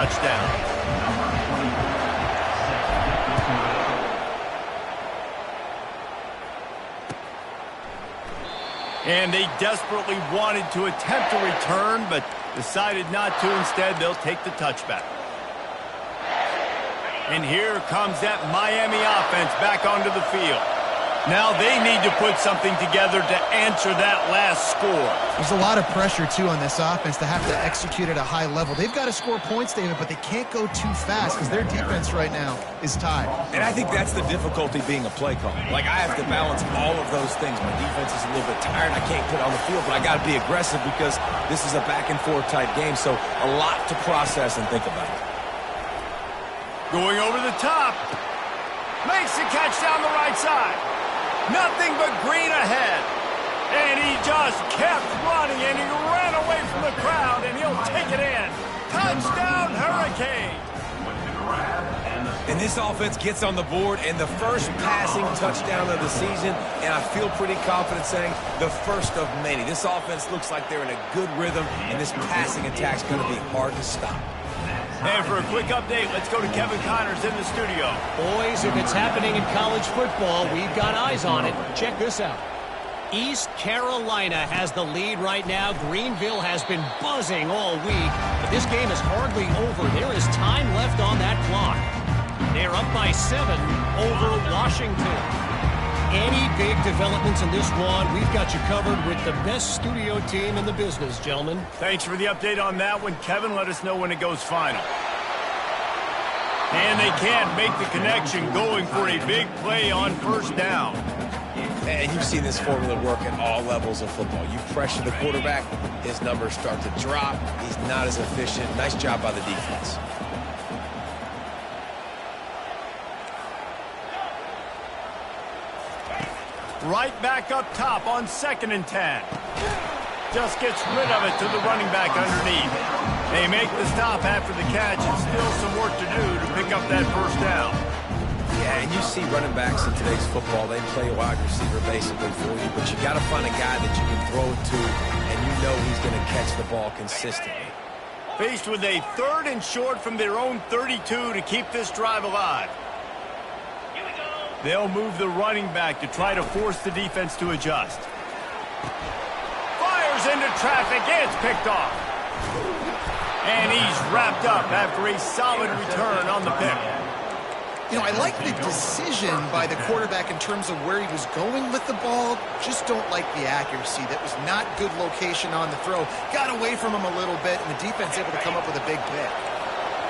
touchdown. And they desperately wanted to attempt a return, but decided not to. Instead, they'll take the touchback. And here comes that Miami offense back onto the field. Now they need to put something together to answer that last score. There's a lot of pressure, too, on this offense to have to execute at a high level. They've got to score points, David, but they can't go too fast because their defense right now is tied. And I think that's the difficulty being a play caller. Like, I have to balance all of those things. My defense is a little bit tired. I can't put on the field, but I got to be aggressive because this is a back-and-forth type game, so a lot to process and think about. Going over the top. Makes the catch down the right side. Nothing but green ahead. And he just kept running, and he ran away from the crowd, and he'll take it in. Touchdown, Hurricane. And this offense gets on the board, and the first passing touchdown of the season, and I feel pretty confident saying the first of many. This offense looks like they're in a good rhythm, and this passing attack's going to be hard to stop. And for a quick update, let's go to Kevin Connors in the studio. Boys, if it's happening in college football, we've got eyes on it. Check this out. East Carolina has the lead right now. Greenville has been buzzing all week, but this game is hardly over. There is time left on that clock. They're up by 7 over Washington. Any big developments in this one, we've got you covered with the best studio team in the business, gentlemen. Thanks for the update on that one, Kevin. Let us know when it goes final. And they can't make the connection, going for a big play on first down. And you've seen this formula work at all levels of football. You pressure the quarterback, his numbers start to drop. He's not as efficient. Nice job by the defense. Right back up top on 2nd and 10. Just gets rid of it to the running back underneath. They make the stop after the catch, and still some work to do to pick up that first down. Yeah, and you see running backs in today's football, they play a wide receiver basically for you, but you got to find a guy that you can throw it to, and you know he's going to catch the ball consistently. Faced with a 3rd and short from their own 32 to keep this drive alive. They'll move the running back to try to force the defense to adjust. Fires into traffic. It's picked off. And he's wrapped up after a solid return on the pick. You know, I like the decision by the quarterback in terms of where he was going with the ball. Just don't like the accuracy. That was not good location on the throw. Got away from him a little bit, and the defense able to come up with a big pick.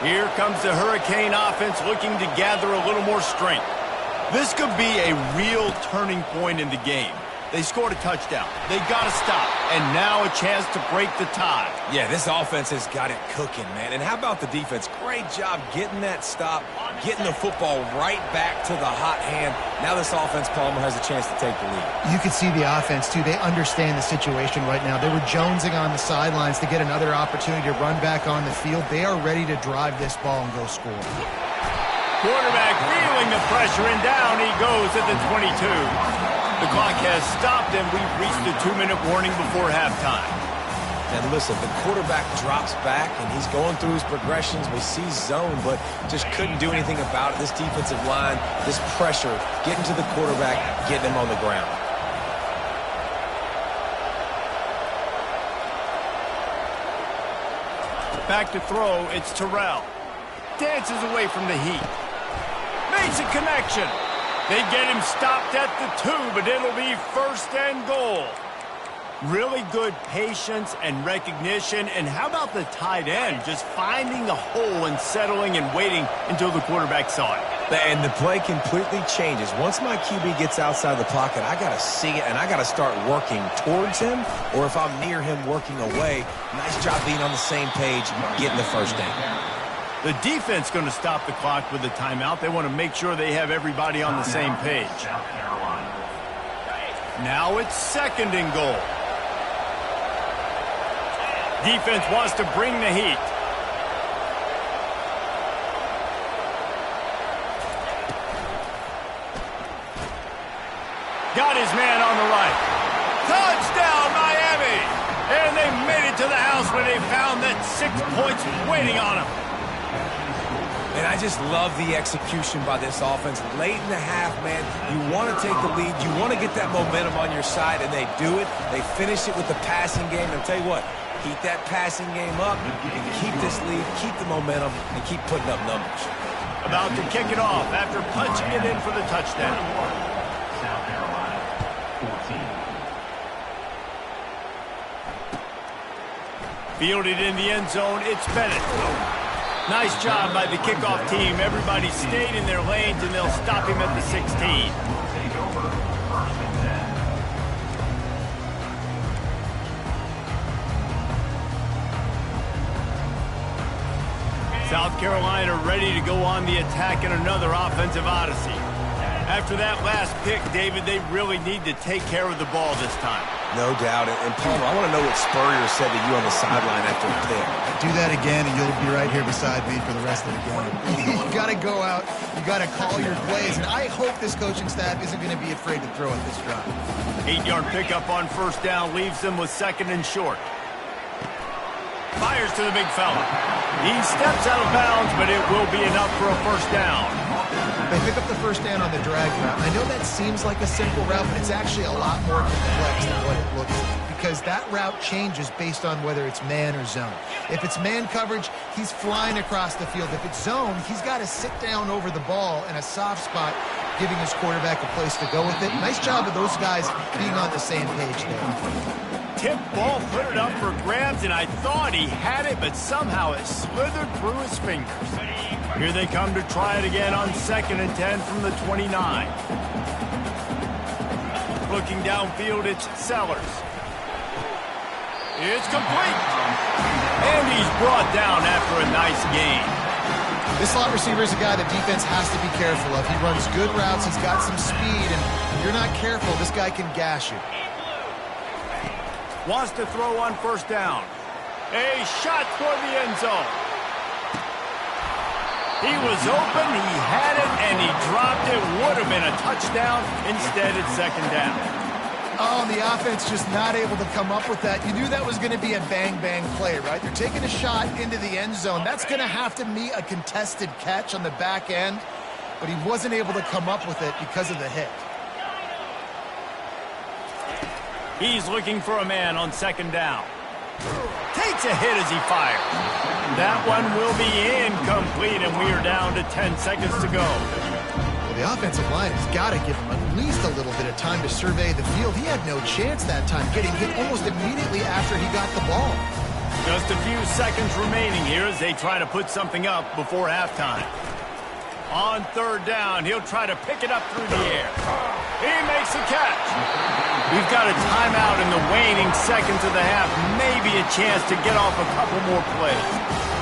Here comes the Hurricane offense looking to gather a little more strength. This could be a real turning point in the game. They scored a touchdown. They got to stop. And now a chance to break the tie. Yeah, this offense has got it cooking, man. And how about the defense? Great job getting that stop, getting the football right back to the hot hand. Now this offense, Palmer, has a chance to take the lead. You can see the offense, too. They understand the situation right now. They were jonesing on the sidelines to get another opportunity to run back on the field. They are ready to drive this ball and go score. Quarterback feeling the pressure, and down he goes at the 22. The clock has stopped, and we've reached the 2-minute warning before halftime. And listen, the quarterback drops back, and he's going through his progressions. We see zone, but just couldn't do anything about it. This defensive line, this pressure, getting to the quarterback, getting him on the ground. Back to throw, it's Terrell. Dances away from the heat. Makes a connection. They get him stopped at the 2, but it'll be 1st and goal. Really good patience and recognition. And how about the tight end just finding the hole and settling and waiting until the quarterback saw it? And the play completely changes. Once my QB gets outside the pocket, I got to see it, and I got to start working towards him, or if I'm near him, working away. Nice job being on the same page, getting the first down. The defense going to stop the clock with a timeout. They want to make sure they have everybody on the same page. Now it's 2nd and goal. Defense wants to bring the heat. Got his man on the right. Touchdown, Miami! And they made it to the house where they found that 6 points waiting on them. And I just love the execution by this offense. Late in the half, man, you want to take the lead. You want to get that momentum on your side, and they do it. They finish it with the passing game. And I'll tell you what, keep that passing game up and keep this lead, keep the momentum, and keep putting up numbers. About to kick it off after punching it in for the touchdown. South Carolina, 14. Fielded in the end zone, it's Bennett. Nice job by the kickoff team. Everybody stayed in their lanes, and they'll stop him at the 16. Take over, 1st and 10. South Carolina ready to go on the attack in another offensive odyssey. After that last pick, David, they really need to take care of the ball this time. No doubt. And Palmer, I want to know what Spurrier said to you on the sideline after the pick. Do that again, and you'll be right here beside me for the rest of the game. You got to go out. You got to call your plays, and I hope this coaching staff isn't going to be afraid to throw at this drive. 8-yard pickup on 1st down leaves them with 2nd and short. Fires to the big fella. He steps out of bounds, but it will be enough for a 1st down. They pick up the 1st down on the drag route. I know that seems like a simple route, but it's actually a lot more complex than what it looks like, because that route changes based on whether it's man or zone. If it's man coverage, he's flying across the field. If it's zone, he's got to sit down over the ball in a soft spot, giving his quarterback a place to go with it. Nice job of those guys being on the same page there. Tip ball, put it up for grabs, and I thought he had it, but somehow it slithered through his fingers. Here they come to try it again on 2nd and 10 from the 29. Looking downfield, it's Sellers. It's complete. And he's brought down after a nice gain. This slot receiver is a guy the defense has to be careful of. He runs good routes, he's got some speed, and if you're not careful, this guy can gash you. Wants to throw on 1st down. A shot toward the end zone. He was open, he had it, and he dropped it. Would have been a touchdown. Instead, it's 2nd down. Oh, the offense just not able to come up with that. You knew that was going to be a bang-bang play, right? They're taking a shot into the end zone. That's going to have to be a contested catch on the back end, but he wasn't able to come up with it because of the hit. He's looking for a man on 2nd down. Takes a hit as he fires. That one will be incomplete, and we are down to 10 seconds to go. Well, the offensive line has got to give him at least a little bit of time to survey the field. He had no chance that time, getting hit almost immediately after he got the ball. Just a few seconds remaining here as they try to put something up before halftime. On 3rd down, he'll try to pick it up through the air. He makes the catch. We've got a timeout in the waning seconds of the half. Maybe a chance to get off a couple more plays.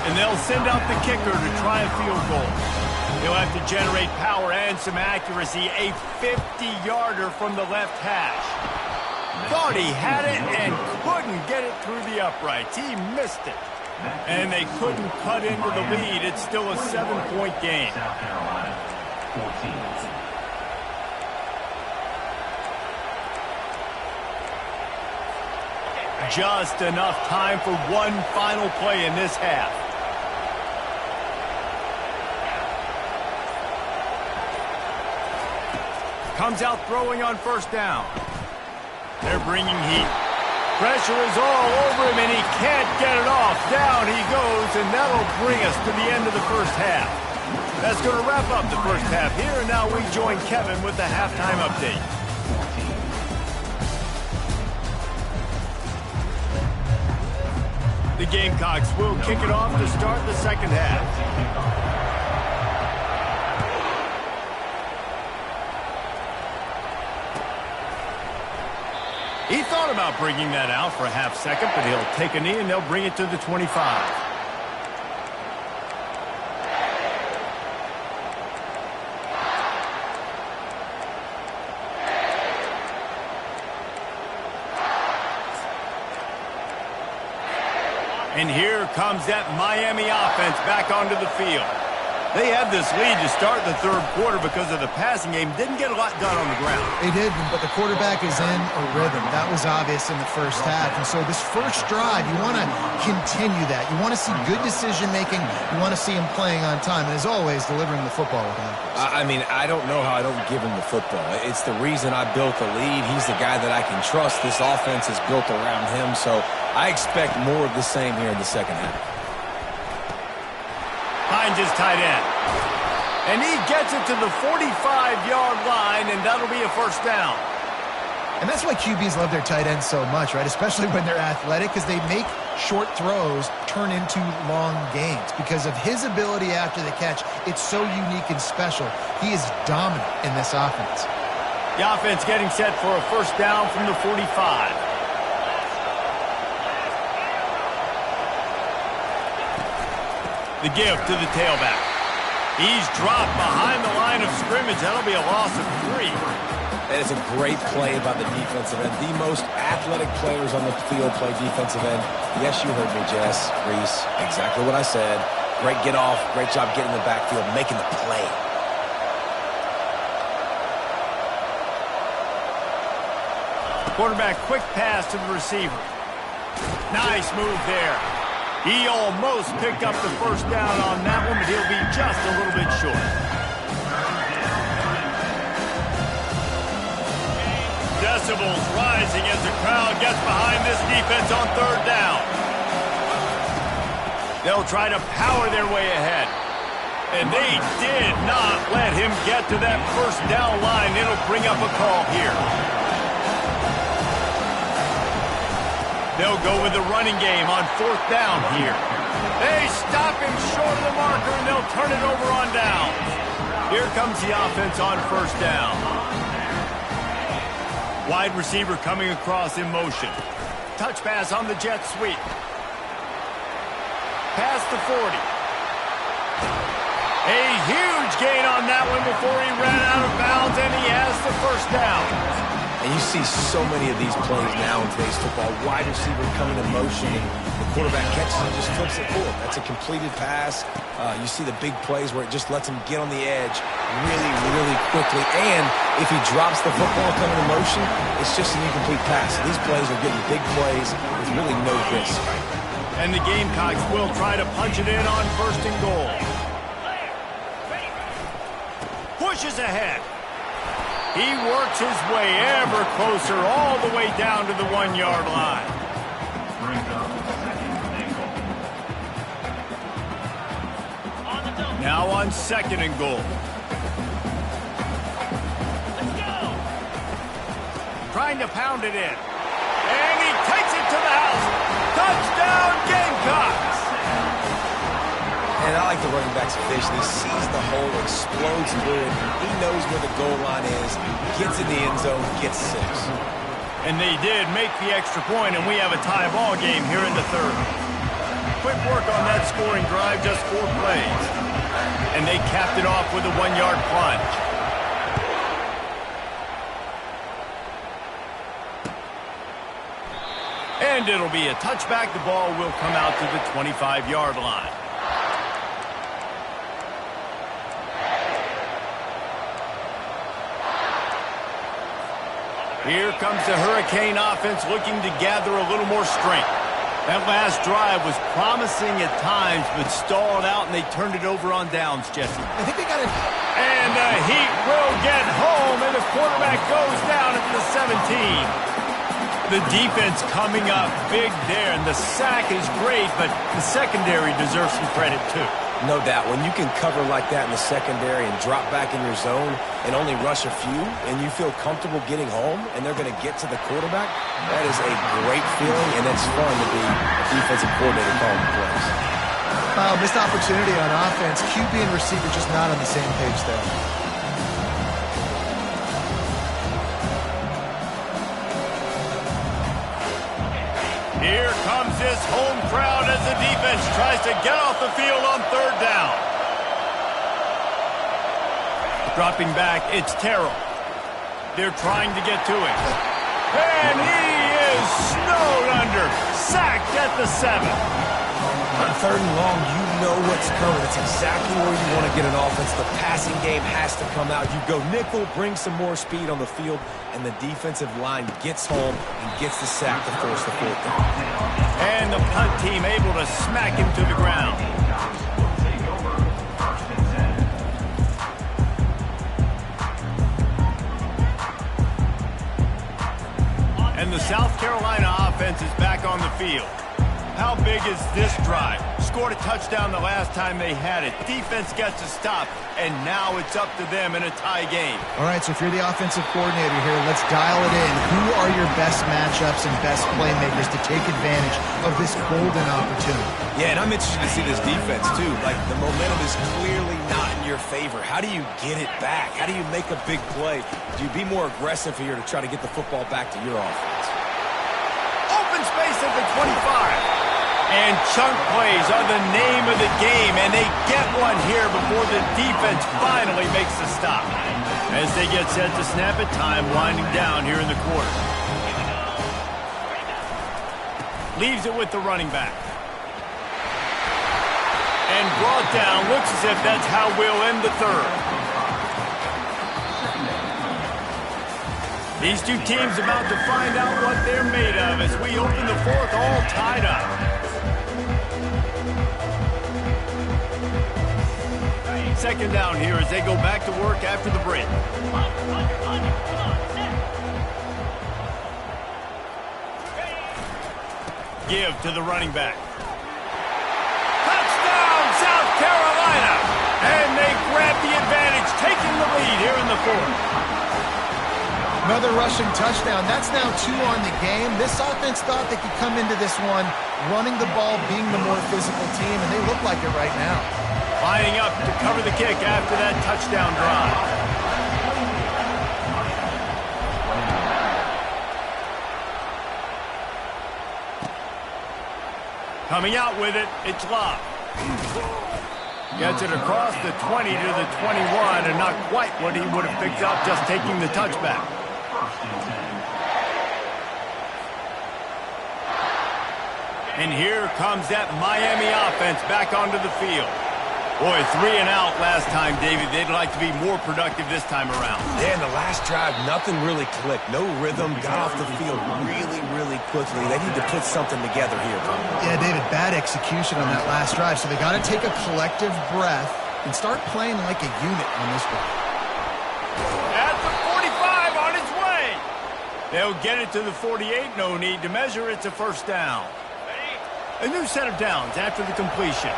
And they'll send out the kicker to try a field goal. He'll have to generate power and some accuracy. A 50-yarder from the left hash. Thought he had it and couldn't get it through the uprights. He missed it. And they couldn't cut into the lead. It's still a 7-point game. South Carolina, 14. Just enough time for one final play in this half. Comes out throwing on 1st down. They're bringing heat. Pressure is all over him, and he can't get it off. Down he goes, and that'll bring us to the end of the 1st half. That's going to wrap up the 1st half here, and now we join Kevin with the halftime update. The Gamecocks will kick it off to start the 2nd half. He thought about bringing that out for a half second, but he'll take a knee and they'll bring it to the 25. And here comes that Miami offense back onto the field. They had this lead to start the third quarter because of the passing game. Didn't get a lot done on the ground. They did, but the quarterback is in a rhythm. That was obvious in the first half. And so this first drive, you want to continue that. You want to see good decision-making. You want to see him playing on time. And as always, delivering the football with accuracy. I mean, I don't know how I don't give him the football. It's the reason I built the lead. He's the guy that I can trust. This offense is built around him. So I expect more of the same here in the second half. Finds his tight end. And he gets it to the 45-yard line, and that'll be a first down. And that's why QBs love their tight ends so much, right? Especially when they're athletic, because they make short throws turn into long gains. Because of his ability after the catch, it's so unique and special. He is dominant in this offense. The offense getting set for a first down from the 45. The give to the tailback. He's dropped behind the line of scrimmage. That'll be a loss of 3. That is a great play by the defensive end. The most athletic players on the field play defensive end. Yes, you heard me, Jess, Reese. Exactly what I said. Great get off. Great job getting in the backfield, making the play. Quarterback quick pass to the receiver. Nice move there. He almost picked up the first down on that one, but he'll be just a little bit short. Decibels rising as the crowd gets behind this defense on third down. They'll try to power their way ahead. And they did not let him get to that first down line. It'll bring up a call here. They'll go with the running game on fourth down here. They stop him short of the marker, and they'll turn it over on down. Here comes the offense on first down. Wide receiver coming across in motion. Touch pass on the jet sweep. Past the 40. A huge gain on that one before he ran out of bounds, and he has the first down. And you see so many of these plays now in today's football. Wide receiver coming in motion, and the quarterback catches and just flips it forward. That's a completed pass. You see the big plays where it just lets him get on the edge really, really quickly. And if he drops the football coming in motion, it's just an incomplete pass. So these plays are getting big plays with really no risk. And the Gamecocks will try to punch it in on first and goal. Pushes ahead. He works his way ever closer all the way down to the 1-yard line. Now on second and goal. Trying to pound it in. And he takes it to the house. Touchdown, Gamecocks! And I like the running back's vision. He sees the hole, explodes through it. He knows where the goal line is, gets in the end zone, gets 6. And they did make the extra point, and we have a tie ball game here in the third. Quick work on that scoring drive, just 4 plays. And they capped it off with a 1-yard plunge. And it'll be a touchback. The ball will come out to the 25-yard line. Here comes the Hurricane offense looking to gather a little more strength. That last drive was promising at times, but stalled out, and they turned it over on downs, Jesse. I think they got it. And the Heat will get home, and the quarterback goes down at the 17. The defense coming up big there, and the sack is great, but the secondary deserves some credit, too. No doubt. When you can cover like that in the secondary and drop back in your zone and only rush a few, and you feel comfortable getting home, and they're going to get to the quarterback, that is a great feeling, and it's fun to be a defensive coordinator calling the plays. Missed opportunity on offense. QB and receiver just not on the same page there. Here comes this home crowd as the defense tries to get off the field on third down. Dropping back, it's Terrell. They're trying to get to him. And he is snowed under, sacked at the 7. On third and long, you know what's coming. It's exactly where you want to get an offense. The passing game has to come out. You go nickel, bring some more speed on the field, and the defensive line gets home and gets the sack to force the fourth down. And the punt team able to smack him to the ground. Will take over first and 10. And the South Carolina offense is back on the field. How big is this drive? Scored a touchdown the last time they had it. Defense gets a stop, and now it's up to them in a tie game. All right, so if you're the offensive coordinator here, let's dial it in. Who are your best matchups and best playmakers to take advantage of this golden opportunity? Yeah, and I'm interested to see this defense, too. Like, the momentum is clearly not in your favor. How do you get it back? How do you make a big play? Do you be more aggressive here to try to get the football back to your offense? Open space at the 25. And chunk plays are the name of the game, and they get one here before the defense finally makes the stop. As they get set to snap it, time winding down here in the quarter. Leaves it with the running back. And brought down, looks as if that's how we'll end the third. These two teams about to find out what they're made of as we open the fourth all tied up. Second down here as they go back to work after the break. Give to the running back. Touchdown, South Carolina! And they grab the advantage, taking the lead here in the fourth. Another rushing touchdown. That's now 2 on the game. This offense thought they could come into this one running the ball, being the more physical team, and they look like it right now. Lining up to cover the kick after that touchdown drive. Coming out with it, it's Love. Gets it across the 20 to the 21, and not quite what he would have picked up just taking the touchback. And here comes that Miami offense back onto the field. Boy, 3 and out last time, David. They'd like to be more productive this time around. Yeah, in the last drive, nothing really clicked. No rhythm, got off the field really quickly. They need to put something together here, Tom. Yeah, David, bad execution on that last drive, so they got to take a collective breath and start playing like a unit on this one. At the 45, on its way. They'll get it to the 48. No need to measure. It's a first down. A new set of downs after the completion.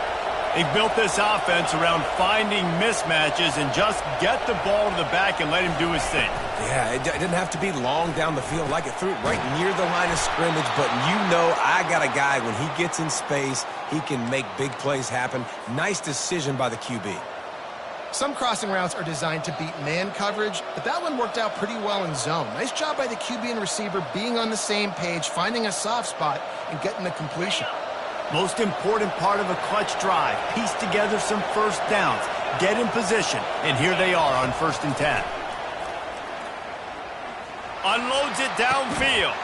They've built this offense around finding mismatches and just get the ball to the back and let him do his thing. Yeah, it didn't have to be long down the field. Like it threw it right near the line of scrimmage, but you know I got a guy, when he gets in space, he can make big plays happen. Nice decision by the QB. Some crossing routes are designed to beat man coverage, but that one worked out pretty well in zone. Nice job by the QB and receiver being on the same page, finding a soft spot, and getting the completion. Most important part of a clutch drive, piece together some first downs, get in position, and here they are on 1st and 10. Unloads it downfield,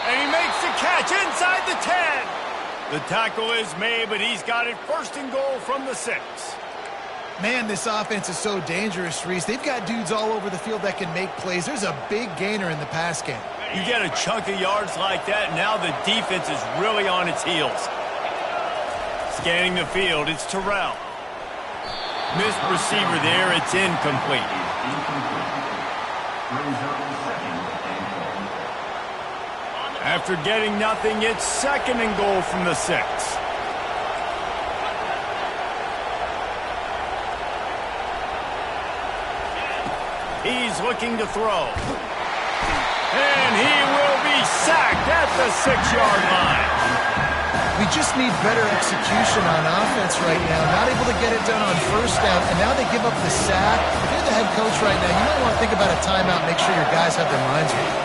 and he makes the catch inside the 10. The tackle is made, but he's got it 1st and goal from the 6. Man, this offense is so dangerous, Reese. They've got dudes all over the field that can make plays. There's a big gainer in the pass game. You get a chunk of yards like that, now the defense is really on its heels. Scanning the field, it's Terrell. Missed receiver there, it's incomplete. After getting nothing, it's 2nd and goal from the 6. He's looking to throw. And he will be sacked at the 6-yard line. We just need better execution on offense right now. Not able to get it done on 1st down, and now they give up the sack. If you're the head coach right now, you might want to think about a timeout, make sure your guys have their minds right.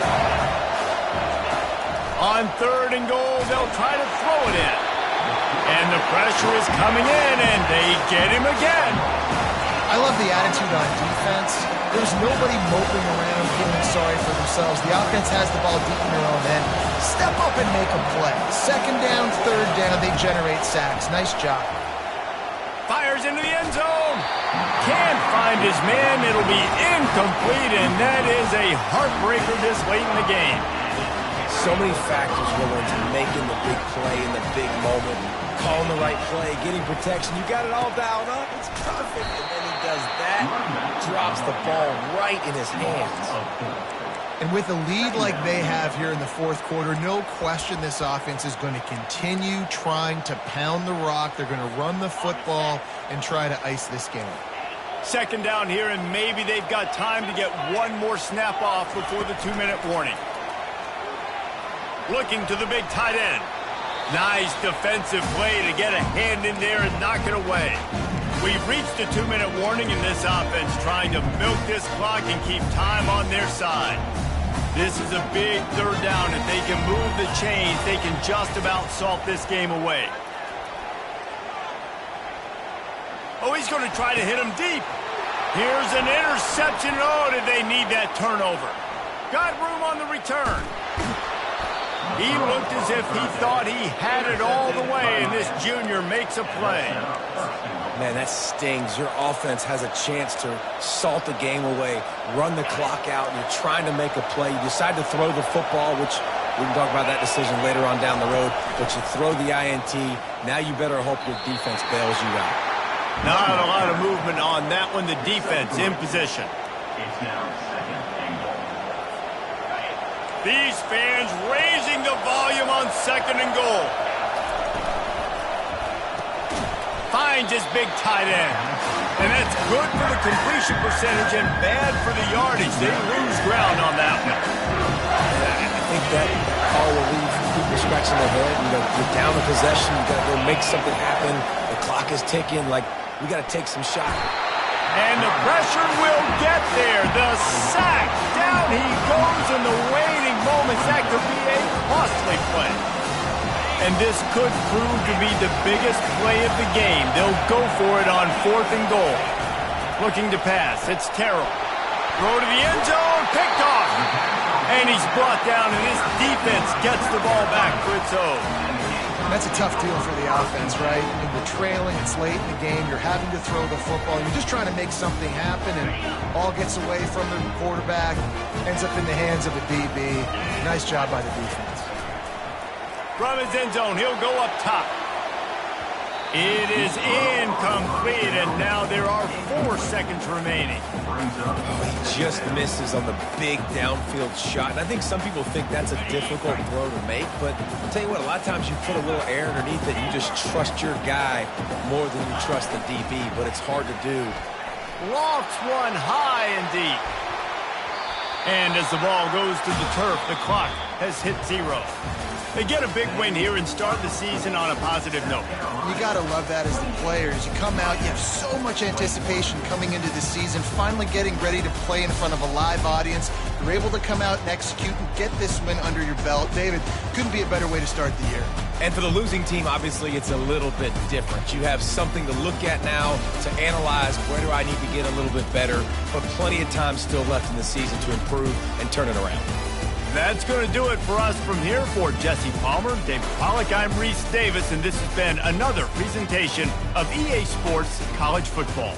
On 3rd and goal, they'll try to throw it in. And the pressure is coming in, and they get him again. I love the attitude on defense. There's nobody moping around feeling sorry for themselves. The offense has the ball deep in their own end. Step up and make a play. Second down, third down, they generate sacks. Nice job. Fires into the end zone. Can't find his man. It'll be incomplete, and that is a heartbreaker this late in the game. So many factors go into making the big play in the big moment. Calling the right play, getting protection. You got it all dialed up. It's perfect. And then he does that, drops the ball right in his hands. And with a lead like they have here in the fourth quarter, no question this offense is going to continue trying to pound the rock. They're going to run the football and try to ice this game. Second down here, and maybe they've got time to get one more snap off before the 2-minute warning. Looking to the big tight end. Nice defensive play to get a hand in there and knock it away. We've reached the 2-minute warning in this offense, trying to milk this clock and keep time on their side. This is a big third down. If they can move the chains, they can just about salt this game away. Oh, he's going to try to hit him deep. Here's an interception. Oh, did they need that turnover? Got room on the return. He looked as if he thought he had it all the way, and this junior makes a play. Man, that stings. Your offense has a chance to salt the game away, run the clock out, and you're trying to make a play. You decide to throw the football, which we can talk about that decision later on down the road, but you throw the INT. Now you better hope your defense bails you out. Not a lot of movement on that one. The defense in position. It's now second and goal. These fans raising the volume on second and goal. Finds his big tight end. And that's good for the completion percentage and bad for the yardage. They lose ground on that one. I think that call will leave people scratching their head. You know, you're down a possession. You got to go make something happen. The clock is ticking. Like, we got to take some shot. And the pressure will get there. The sack. Down he goes in the waiting moments. That could be a costly play. And this could prove to be the biggest play of the game. They'll go for it on 4th and goal. Looking to pass. It's Terrell. Throw to the end zone. Picked off. And he's brought down, and this defense gets the ball back for its own. That's a tough deal for the offense, right? I mean, you're trailing, it's late in the game, you're having to throw the football, you're just trying to make something happen, and ball gets away from the quarterback, ends up in the hands of a DB. Nice job by the defense. From his end zone, he'll go up top. It is incomplete, and now there are 4 seconds remaining. He just misses on the big downfield shot. And I think some people think that's a difficult throw to make, but I'll tell you what, a lot of times you put a little air underneath it, and you just trust your guy more than you trust the DB, but it's hard to do. Lofts one high and deep. And as the ball goes to the turf, the clock has hit 0. They get a big win here and start the season on a positive note. You got to love that as the players. You come out, you have so much anticipation coming into the season, finally getting ready to play in front of a live audience. You're able to come out and execute and get this win under your belt. David, couldn't be a better way to start the year. And for the losing team, obviously, it's a little bit different. You have something to look at now to analyze where do I need to get a little bit better, but plenty of time still left in the season to improve and turn it around. That's going to do it for us from here. For Jesse Palmer, David Pollack, I'm Reese Davis, and this has been another presentation of EA Sports College Football.